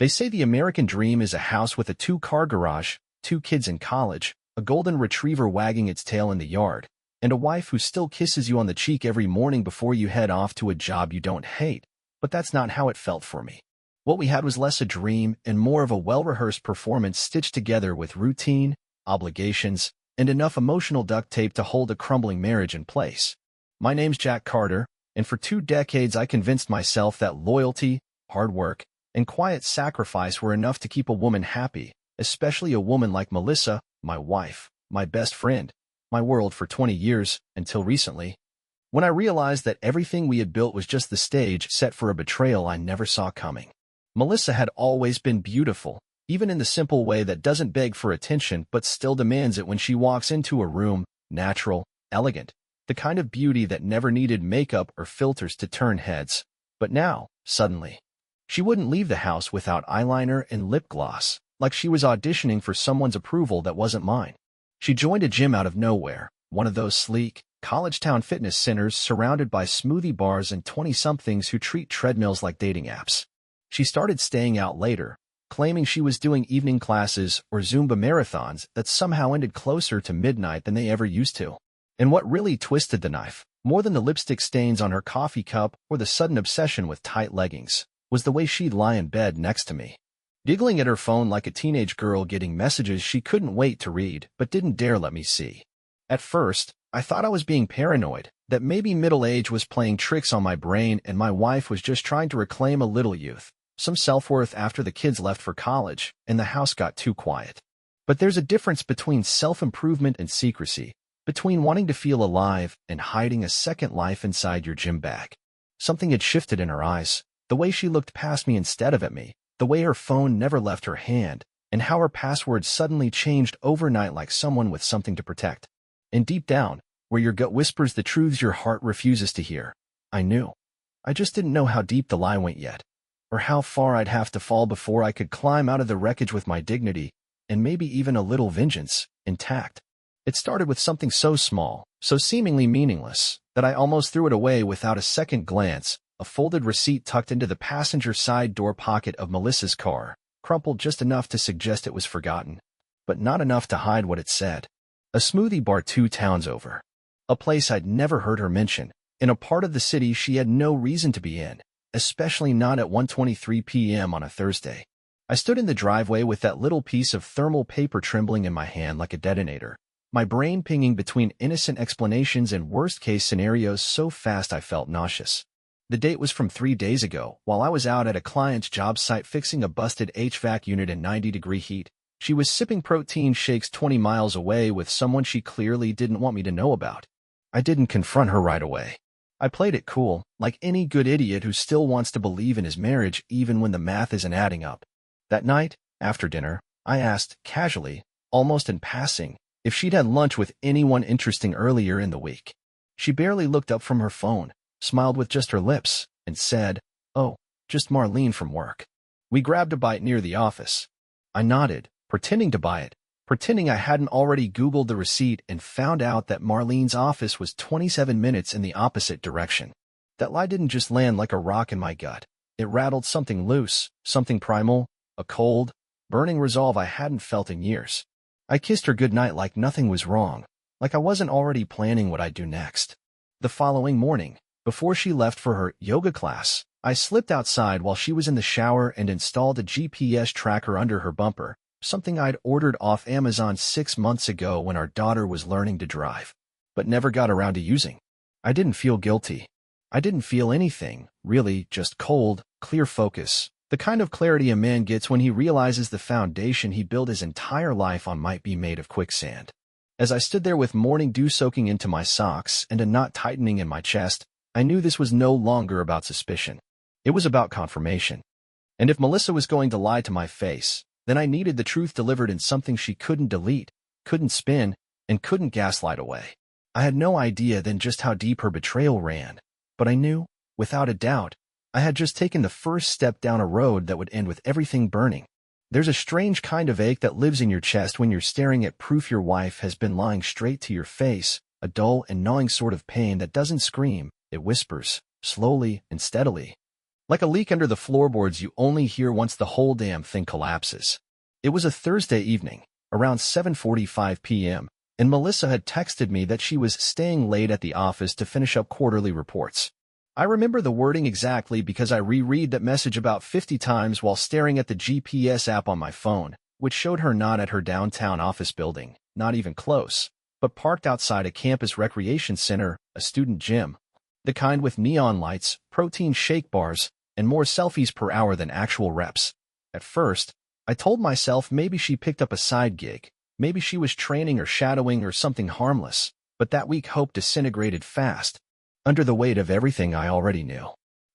They say the American dream is a house with a two-car garage, 2 kids in college, a golden retriever wagging its tail in the yard, and a wife who still kisses you on the cheek every morning before you head off to a job you don't hate. But that's not how it felt for me. What we had was less a dream and more of a well-rehearsed performance stitched together with routine, obligations, and enough emotional duct tape to hold a crumbling marriage in place. My name's Jack Carter, and for 2 decades I convinced myself that loyalty, hard work, and quiet sacrifice were enough to keep a woman happy, especially a woman like Melissa, my wife, my best friend, my world for 20 years, until recently, when I realized that everything we had built was just the stage set for a betrayal I never saw coming. Melissa had always been beautiful, even in the simple way that doesn't beg for attention but still demands it when she walks into a room, natural, elegant, the kind of beauty that never needed makeup or filters to turn heads. But now, suddenly, she wouldn't leave the house without eyeliner and lip gloss, like she was auditioning for someone's approval that wasn't mine. She joined a gym out of nowhere, one of those sleek, college-town fitness centers surrounded by smoothie bars and 20-somethings who treat treadmills like dating apps. She started staying out later, claiming she was doing evening classes or Zumba marathons that somehow ended closer to midnight than they ever used to. And what really twisted the knife, more than the lipstick stains on her coffee cup or the sudden obsession with tight leggings, was the way she'd lie in bed next to me, giggling at her phone like a teenage girl getting messages she couldn't wait to read but didn't dare let me see. At first, I thought I was being paranoid, that maybe middle age was playing tricks on my brain and my wife was just trying to reclaim a little youth, some self-worth after the kids left for college and the house got too quiet. But there's a difference between self-improvement and secrecy, between wanting to feel alive and hiding a second life inside your gym bag. Something had shifted in her eyes, the way she looked past me instead of at me, the way her phone never left her hand, and how her password suddenly changed overnight like someone with something to protect. And deep down, where your gut whispers the truths your heart refuses to hear, I knew. I just didn't know how deep the lie went yet, or how far I'd have to fall before I could climb out of the wreckage with my dignity, and maybe even a little vengeance, intact. It started with something so small, so seemingly meaningless, that I almost threw it away without a second glance, a folded receipt tucked into the passenger side door pocket of Melissa's car, crumpled just enough to suggest it was forgotten, but not enough to hide what it said. A smoothie bar 2 towns over. A place I'd never heard her mention, in a part of the city she had no reason to be in, especially not at 1:23 p.m. on a Thursday. I stood in the driveway with that little piece of thermal paper trembling in my hand like a detonator, my brain pinging between innocent explanations and worst-case scenarios so fast I felt nauseous. The date was from 3 days ago, while I was out at a client's job site fixing a busted HVAC unit in 90-degree heat. She was sipping protein shakes 20 miles away with someone she clearly didn't want me to know about. I didn't confront her right away. I played it cool, like any good idiot who still wants to believe in his marriage even when the math isn't adding up. That night, after dinner, I asked, casually, almost in passing, if she'd had lunch with anyone interesting earlier in the week. She barely looked up from her phone, smiled with just her lips, and said, "Oh, just Marlene from work." We grabbed a bite near the office. I nodded, pretending to buy it, pretending I hadn't already Googled the receipt and found out that Marlene's office was 27 minutes in the opposite direction. That lie didn't just land like a rock in my gut. It rattled something loose, something primal, a cold, burning resolve I hadn't felt in years. I kissed her goodnight like nothing was wrong, like I wasn't already planning what I'd do next. The following morning, before she left for her yoga class, I slipped outside while she was in the shower and installed a GPS tracker under her bumper, something I'd ordered off Amazon 6 months ago when our daughter was learning to drive, but never got around to using. I didn't feel guilty. I didn't feel anything, really, just cold, clear focus, the kind of clarity a man gets when he realizes the foundation he built his entire life on might be made of quicksand. As I stood there with morning dew soaking into my socks and a knot tightening in my chest, I knew this was no longer about suspicion. It was about confirmation. And if Melissa was going to lie to my face, then I needed the truth delivered in something she couldn't delete, couldn't spin, and couldn't gaslight away. I had no idea then just how deep her betrayal ran, but I knew, without a doubt, I had just taken the first step down a road that would end with everything burning. There's a strange kind of ache that lives in your chest when you're staring at proof your wife has been lying straight to your face, a dull and gnawing sort of pain that doesn't scream, it whispers, slowly and steadily. Like a leak under the floorboards you only hear once the whole damn thing collapses. It was a Thursday evening, around 7:45 p.m., and Melissa had texted me that she was staying late at the office to finish up quarterly reports. I remember the wording exactly because I reread that message about 50 times while staring at the GPS app on my phone, which showed her not at her downtown office building, not even close, but parked outside a campus recreation center, a student gym, the kind with neon lights, protein shake bars, and more selfies per hour than actual reps. At first, I told myself maybe she picked up a side gig, maybe she was training or shadowing or something harmless, but that weak hope disintegrated fast, under the weight of everything I already knew.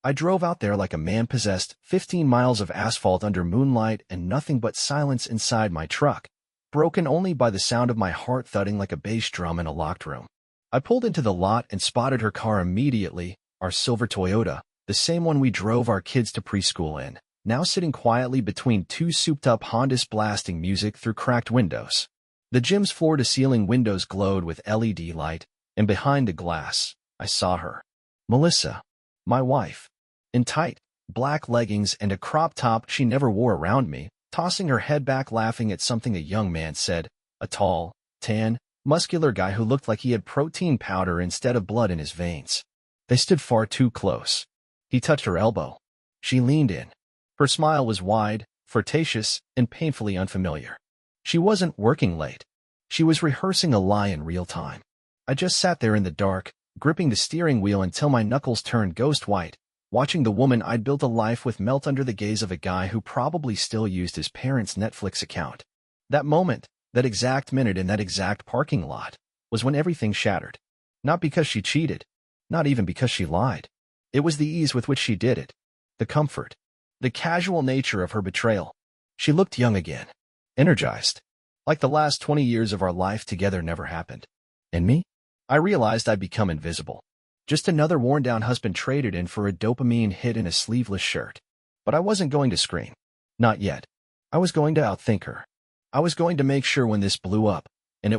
I drove out there like a man-possessed, 15 miles of asphalt under moonlight and nothing but silence inside my truck, broken only by the sound of my heart thudding like a bass drum in a locked room. I pulled into the lot and spotted her car immediately, our silver Toyota, the same one we drove our kids to preschool in, now sitting quietly between two souped-up Hondas blasting music through cracked windows. The gym's floor-to-ceiling windows glowed with LED light, and behind the glass, I saw her. Melissa, my wife, in tight, black leggings and a crop top she never wore around me, tossing her head back laughing at something a young man said, a tall, tan, muscular guy who looked like he had protein powder instead of blood in his veins. They stood far too close. He touched her elbow. She leaned in. Her smile was wide, flirtatious, and painfully unfamiliar. She wasn't working late. She was rehearsing a lie in real time. I just sat there in the dark, gripping the steering wheel until my knuckles turned ghost white, watching the woman I'd built a life with melt under the gaze of a guy who probably still used his parents' Netflix account. That moment, that exact minute in that exact parking lot, was when everything shattered. Not because she cheated, not even because she lied. It was the ease with which she did it, the comfort, the casual nature of her betrayal. She looked young again, energized, like the last 20 years of our life together never happened. And me? I realized I'd become invisible. Just another worn-down husband traded in for a dopamine hit in a sleeveless shirt. But I wasn't going to scream. Not yet. I was going to outthink her. I was going to make sure when this blew up, and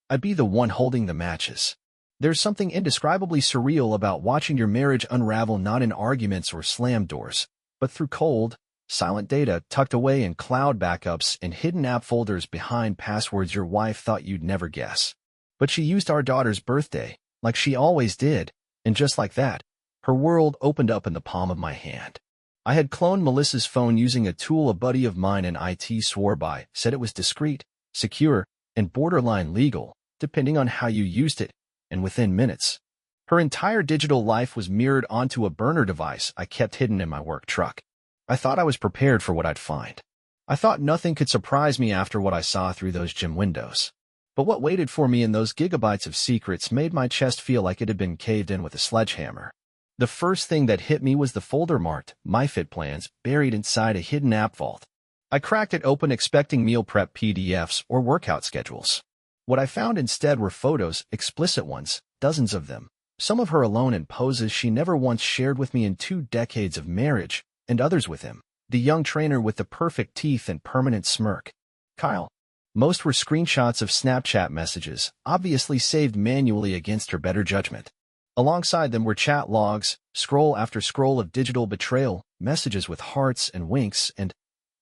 I'd be the one holding the matches. There's something indescribably surreal about watching your marriage unravel not in arguments or slammed doors, but through cold, silent data tucked away in cloud backups and hidden app folders behind passwords your wife thought you'd never guess. But she used our daughter's birthday, like she always did, and just like that, her world opened up in the palm of my hand. I had cloned Melissa's phone using a tool a buddy of mine in IT swore by, said it was discreet, secure, and borderline legal, depending on how you used it, and within minutes, her entire digital life was mirrored onto a burner device I kept hidden in my work truck. I thought I was prepared for what I'd find. I thought nothing could surprise me after what I saw through those gym windows. But what waited for me in those gigabytes of secrets made my chest feel like it had been caved in with a sledgehammer. The first thing that hit me was the folder marked MyFit Plans buried inside a hidden app vault. I cracked it open expecting meal prep PDFs or workout schedules. What I found instead were photos, explicit ones, dozens of them. Some of her alone in poses she never once shared with me in 2 decades of marriage, and others with him, the young trainer with the perfect teeth and permanent smirk, Kyle. Most were screenshots of Snapchat messages, obviously saved manually against her better judgment. Alongside them were chat logs, scroll after scroll of digital betrayal, messages with hearts and winks, and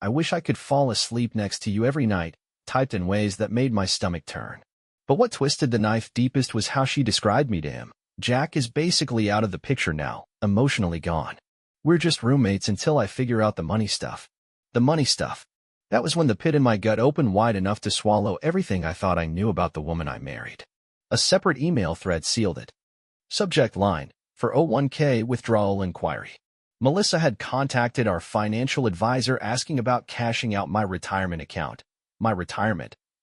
"I wish I could fall asleep next to you every night," typed in ways that made my stomach turn. But what twisted the knife deepest was how she described me to him. Jack is basically out of the picture now, emotionally gone. We're just roommates until I figure out the money stuff. The money stuff. That was when the pit in my gut opened wide enough to swallow everything I thought I knew about the woman I married. A separate email thread sealed it. Subject line, for 01k withdrawal inquiry. Melissa had contacted our financial advisor asking about cashing out my retirement account,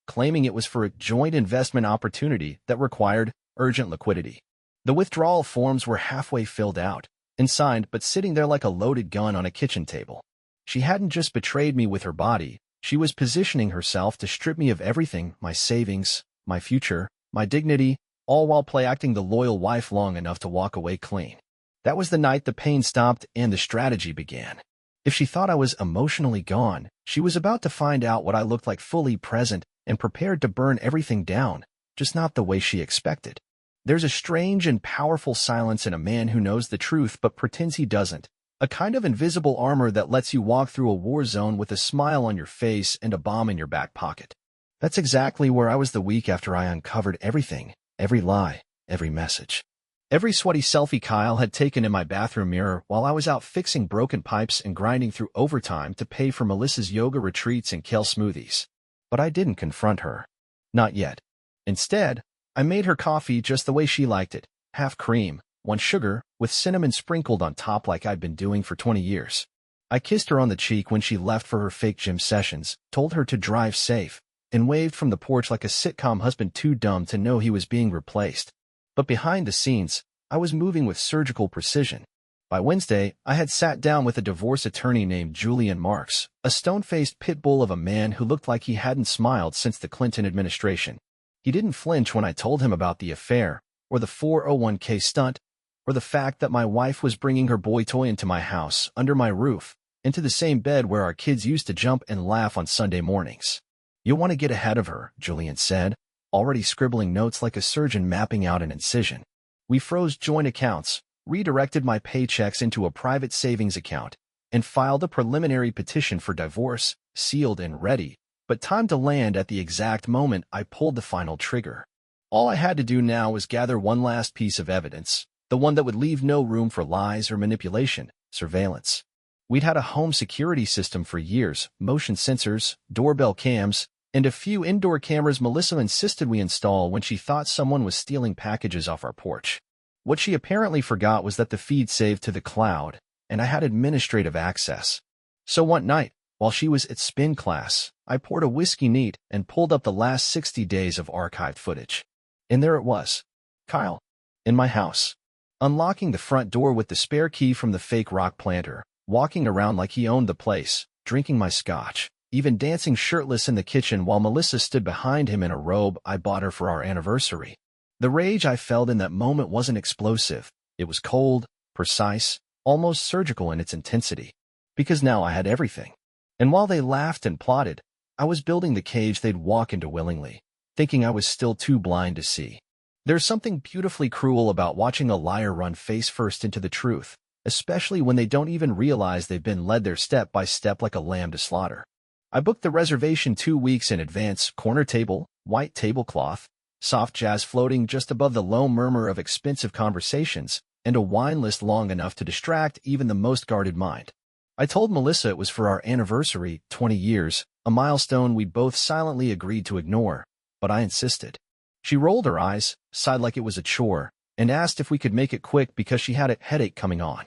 claiming it was for a joint investment opportunity that required urgent liquidity. The withdrawal forms were halfway filled out and signed but sitting there like a loaded gun on a kitchen table. She hadn't just betrayed me with her body, she was positioning herself to strip me of everything, my savings, my future, my dignity, all while play-acting the loyal wife long enough to walk away clean. That was the night the pain stopped and the strategy began. If she thought I was emotionally gone, she was about to find out what I looked like fully present and prepared to burn everything down, just not the way she expected. There's a strange and powerful silence in a man who knows the truth but pretends he doesn't, A kind of invisible armor that lets you walk through a war zone with a smile on your face and a bomb in your back pocket. That's exactly where I was the week after I uncovered everything, every lie, every message. Every sweaty selfie Kyle had taken in my bathroom mirror while I was out fixing broken pipes and grinding through overtime to pay for Melissa's yoga retreats and kale smoothies. But I didn't confront her. Not yet. Instead, I made her coffee just the way she liked it, half cream, one sugar, with cinnamon sprinkled on top like I'd been doing for 20 years. I kissed her on the cheek when she left for her fake gym sessions, told her to drive safe, and waved from the porch like a sitcom husband too dumb to know he was being replaced. But behind the scenes, I was moving with surgical precision. By Wednesday, I had sat down with a divorce attorney named Julian Marks, a stone-faced pit bull of a man who looked like he hadn't smiled since the Clinton administration. He didn't flinch when I told him about the affair, or the 401k stunt, or the fact that my wife was bringing her boy toy into my house, under my roof, into the same bed where our kids used to jump and laugh on Sunday mornings. "You'll want to get ahead of her," Julian said, already scribbling notes like a surgeon mapping out an incision. We froze joint accounts, redirected my paychecks into a private savings account, and filed a preliminary petition for divorce, sealed and ready, but timed to land at the exact moment I pulled the final trigger. All I had to do now was gather one last piece of evidence, the one that would leave no room for lies or manipulation: surveillance. We'd had a home security system for years, motion sensors, doorbell cams, and a few indoor cameras Melissa insisted we install when she thought someone was stealing packages off our porch. What she apparently forgot was that the feed saved to the cloud, and I had administrative access. So one night, while she was at spin class, I poured a whiskey neat and pulled up the last 60 days of archived footage. And there it was. Kyle. In my house. Unlocking the front door with the spare key from the fake rock planter, walking around like he owned the place, drinking my scotch, even dancing shirtless in the kitchen while Melissa stood behind him in a robe I bought her for our anniversary. The rage I felt in that moment wasn't explosive. It was cold, precise, almost surgical in its intensity. Because now I had everything. And while they laughed and plotted, I was building the cage they'd walk into willingly, thinking I was still too blind to see. There's something beautifully cruel about watching a liar run face first into the truth, especially when they don't even realize they've been led there step by step like a lamb to slaughter. I booked the reservation 2 weeks in advance, corner table, white tablecloth, soft jazz floating just above the low murmur of expensive conversations, and a wine list long enough to distract even the most guarded mind. I told Melissa it was for our anniversary, 20 years, a milestone we'd both silently agreed to ignore, but I insisted. She rolled her eyes, sighed like it was a chore, and asked if we could make it quick because she had a headache coming on.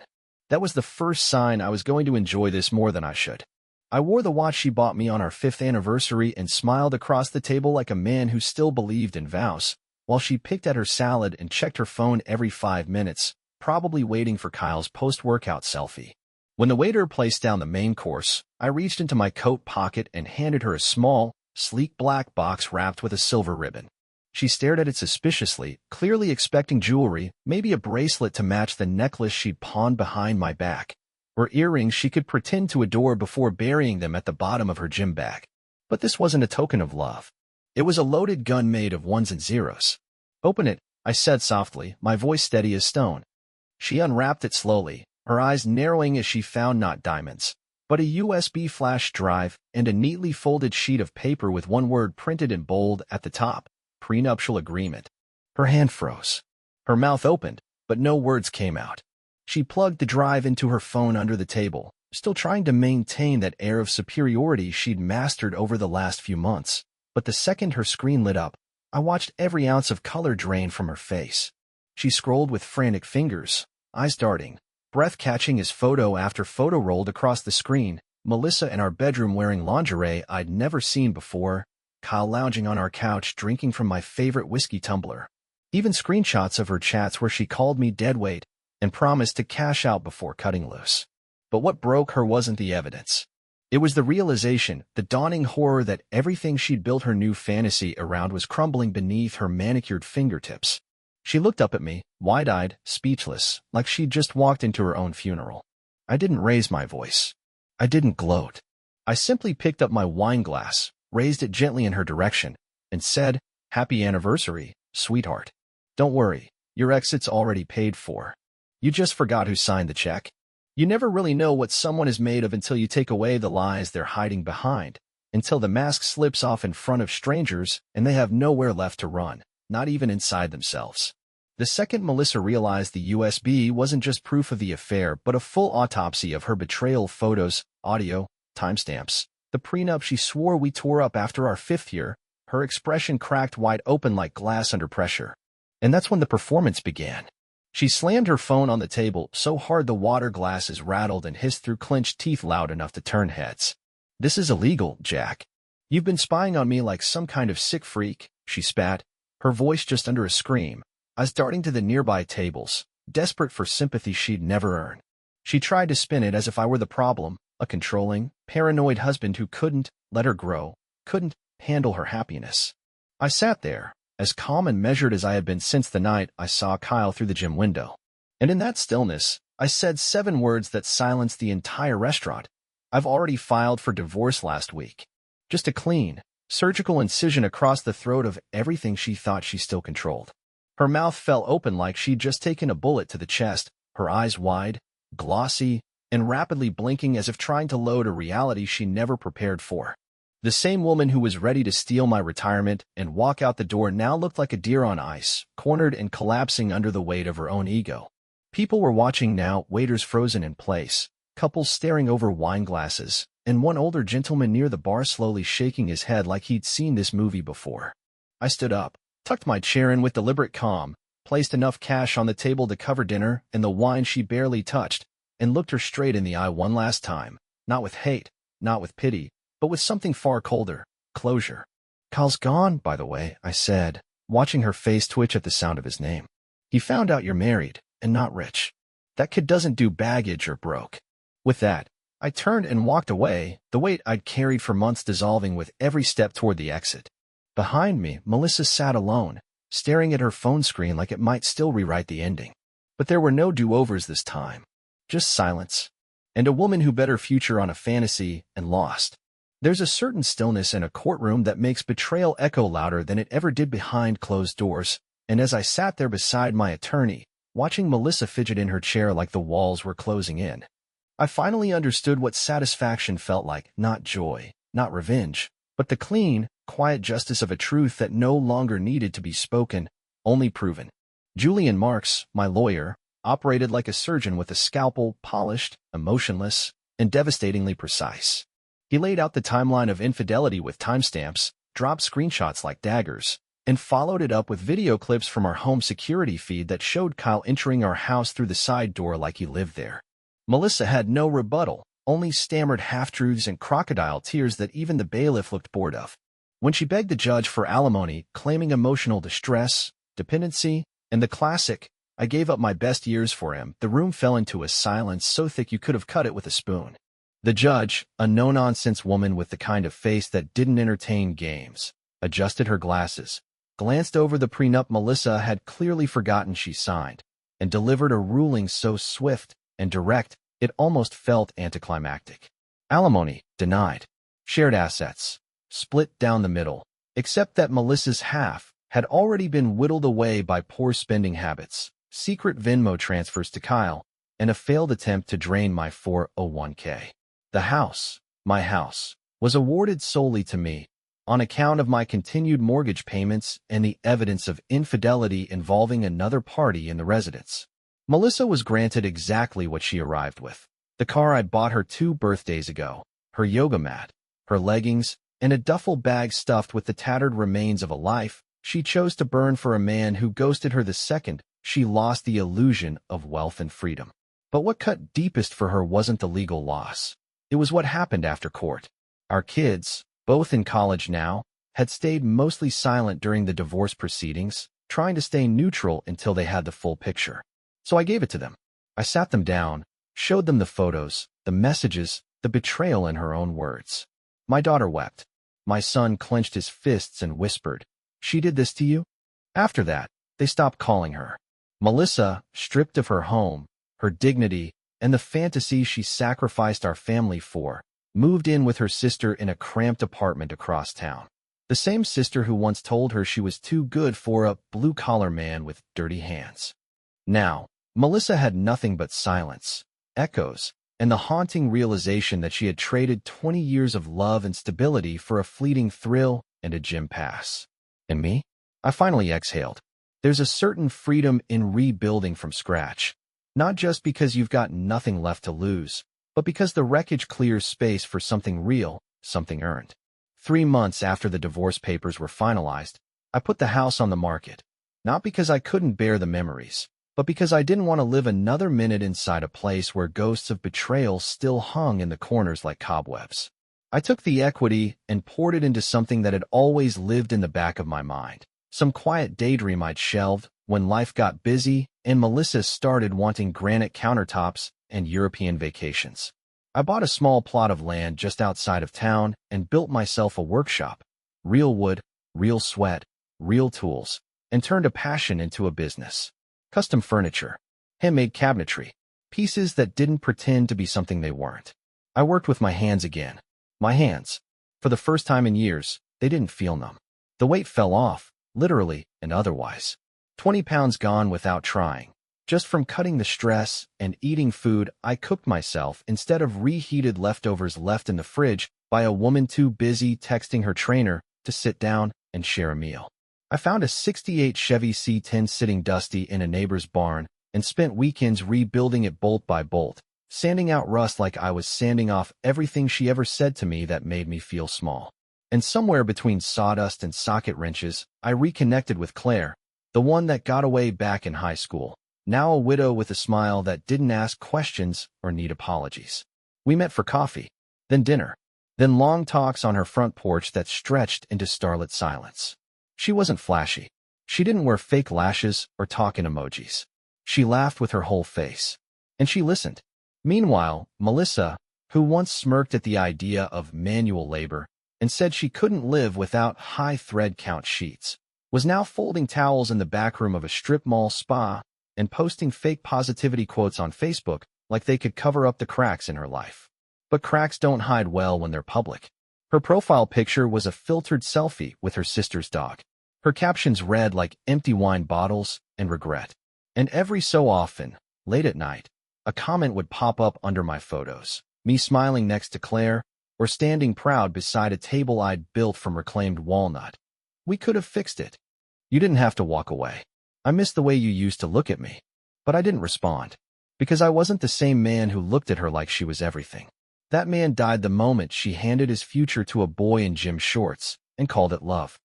That was the first sign I was going to enjoy this more than I should. I wore the watch she bought me on our 5th anniversary and smiled across the table like a man who still believed in vows, while she picked at her salad and checked her phone every 5 minutes, probably waiting for Kyle's post-workout selfie. When the waiter placed down the main course, I reached into my coat pocket and handed her a small, sleek black box wrapped with a silver ribbon. She stared at it suspiciously, clearly expecting jewelry, maybe a bracelet to match the necklace she'd pawned behind my back, or earrings she could pretend to adore before burying them at the bottom of her gym bag. But this wasn't a token of love. It was a loaded gun made of ones and zeros. "Open it," I said softly, my voice steady as stone. She unwrapped it slowly, her eyes narrowing as she found not diamonds, but a USB flash drive and a neatly folded sheet of paper with one word printed in bold at the top: prenuptial agreement. Her hand froze. Her mouth opened, but no words came out. She plugged the drive into her phone under the table, still trying to maintain that air of superiority she'd mastered over the last few months. But the second her screen lit up, I watched every ounce of color drain from her face. She scrolled with frantic fingers, eyes darting, breath catching as photo after photo rolled across the screen. Melissa in our bedroom wearing lingerie I'd never seen before, Kyle lounging on our couch drinking from my favorite whiskey tumbler. Even screenshots of her chats where she called me deadweight and promised to cash out before cutting loose. But what broke her wasn't the evidence. It was the realization, the dawning horror that everything she'd built her new fantasy around was crumbling beneath her manicured fingertips. She looked up at me, wide-eyed, speechless, like she'd just walked into her own funeral. I didn't raise my voice. I didn't gloat. I simply picked up my wine glass, raised it gently in her direction, and said, "Happy anniversary, sweetheart. Don't worry, your exit's already paid for. You just forgot who signed the check." You never really know what someone is made of until you take away the lies they're hiding behind, until the mask slips off in front of strangers and they have nowhere left to run, not even inside themselves. The second Melissa realized the USB wasn't just proof of the affair, but a full autopsy of her betrayal, photos, audio, timestamps, the prenup she swore we tore up after our 5th year, her expression cracked wide open like glass under pressure. And that's when the performance began. She slammed her phone on the table so hard the water glasses rattled and hissed through clenched teeth loud enough to turn heads. "This is illegal, Jack. You've been spying on me like some kind of sick freak," she spat, her voice just under a scream. I was darting to the nearby tables, desperate for sympathy she'd never earned. She tried to spin it as if I were the problem, a controlling, paranoid husband who couldn't let her grow, couldn't handle her happiness. I sat there, as calm and measured as I had been since the night I saw Kyle through the gym window. And in that stillness, I said 7 words that silenced the entire restaurant. "I've already filed for divorce last week." Just a clean, surgical incision across the throat of everything she thought she still controlled. Her mouth fell open like she'd just taken a bullet to the chest, her eyes wide, glossy, and rapidly blinking as if trying to load a reality she never prepared for. The same woman who was ready to steal my retirement and walk out the door now looked like a deer on ice, cornered and collapsing under the weight of her own ego. People were watching now, waiters frozen in place, couples staring over wine glasses, and one older gentleman near the bar slowly shaking his head like he'd seen this movie before. I stood up, tucked my chair in with deliberate calm, placed enough cash on the table to cover dinner and the wine she barely touched, and looked her straight in the eye one last time, not with hate, not with pity, but with something far colder, closure. "Kyle's gone, by the way," I said, watching her face twitch at the sound of his name. "He found out you're married, and not rich. That kid doesn't do baggage or broke." With that, I turned and walked away, the weight I'd carried for months dissolving with every step toward the exit. Behind me, Melissa sat alone, staring at her phone screen like it might still rewrite the ending. But there were no do-overs this time. Just silence. And a woman who bet her future on a fantasy and lost. There's a certain stillness in a courtroom that makes betrayal echo louder than it ever did behind closed doors, and as I sat there beside my attorney, watching Melissa fidget in her chair like the walls were closing in, I finally understood what satisfaction felt like, not joy, not revenge, but the clean, quiet justice of a truth that no longer needed to be spoken, only proven. Julian Marks, my lawyer, operated like a surgeon with a scalpel, polished, emotionless, and devastatingly precise. He laid out the timeline of infidelity with timestamps, dropped screenshots like daggers, and followed it up with video clips from our home security feed that showed Kyle entering our house through the side door like he lived there. Melissa had no rebuttal, only stammered half-truths and crocodile tears that even the bailiff looked bored of. When she begged the judge for alimony, claiming emotional distress, dependency, and the classic, "I gave up my best years for him," the room fell into a silence so thick you could have cut it with a spoon. The judge, a no-nonsense woman with the kind of face that didn't entertain games, adjusted her glasses, glanced over the prenup Melissa had clearly forgotten she signed, and delivered a ruling so swift and direct it almost felt anticlimactic. Alimony, denied. Shared assets, split down the middle, except that Melissa's half had already been whittled away by poor spending habits, secret Venmo transfers to Kyle, and a failed attempt to drain my 401k. The house, my house, was awarded solely to me, on account of my continued mortgage payments and the evidence of infidelity involving another party in the residence. Melissa was granted exactly what she arrived with. The car I'd bought her 2 birthdays ago, her yoga mat, her leggings, and a duffel bag stuffed with the tattered remains of a life she chose to burn for a man who ghosted her the second she lost the illusion of wealth and freedom. But what cut deepest for her wasn't the legal loss. It was what happened after court. Our kids, both in college now, had stayed mostly silent during the divorce proceedings, trying to stay neutral until they had the full picture. So I gave it to them. I sat them down, showed them the photos, the messages, the betrayal in her own words. My daughter wept. My son clenched his fists and whispered, "She did this to you?" After that, they stopped calling her. Melissa, stripped of her home, her dignity, and the fantasy she sacrificed our family for, moved in with her sister in a cramped apartment across town. The same sister who once told her she was too good for a blue-collar man with dirty hands. Now, Melissa had nothing but silence, echoes, and the haunting realization that she had traded 20 years of love and stability for a fleeting thrill and a gym pass. And me? I finally exhaled. There's a certain freedom in rebuilding from scratch, not just because you've got nothing left to lose, but because the wreckage clears space for something real, something earned. 3 months after the divorce papers were finalized, I put the house on the market, not because I couldn't bear the memories, but because I didn't want to live another minute inside a place where ghosts of betrayal still hung in the corners like cobwebs. I took the equity and poured it into something that had always lived in the back of my mind, some quiet daydream I'd shelved when life got busy and Melissa started wanting granite countertops and European vacations. I bought a small plot of land just outside of town and built myself a workshop. Real wood, real sweat, real tools, and turned a passion into a business. Custom furniture, handmade cabinetry, pieces that didn't pretend to be something they weren't. I worked with my hands again. My hands. For the first time in years, they didn't feel numb. The weight fell off, literally and otherwise. 20 pounds gone without trying. Just from cutting the stress and eating food I cooked myself instead of reheated leftovers left in the fridge by a woman too busy texting her trainer to sit down and share a meal. I found a '68 Chevy C10 sitting dusty in a neighbor's barn and spent weekends rebuilding it bolt by bolt, sanding out rust like I was sanding off everything she ever said to me that made me feel small. And somewhere between sawdust and socket wrenches, I reconnected with Claire, the one that got away back in high school, now a widow with a smile that didn't ask questions or need apologies. We met for coffee, then dinner, then long talks on her front porch that stretched into starlit silence. She wasn't flashy. She didn't wear fake lashes or talk in emojis. She laughed with her whole face. And she listened. Meanwhile, Melissa, who once smirked at the idea of manual labor and said she couldn't live without high thread count sheets, was now folding towels in the back room of a strip mall spa and posting fake positivity quotes on Facebook like they could cover up the cracks in her life. But cracks don't hide well when they're public. Her profile picture was a filtered selfie with her sister's dog. Her captions read like empty wine bottles and regret. And every so often, late at night, a comment would pop up under my photos, me smiling next to Claire or standing proud beside a table I'd built from reclaimed walnut. We could have fixed it. You didn't have to walk away. I missed the way you used to look at me. But I didn't respond, because I wasn't the same man who looked at her like she was everything. That man died the moment she handed his future to a boy in gym shorts and called it love.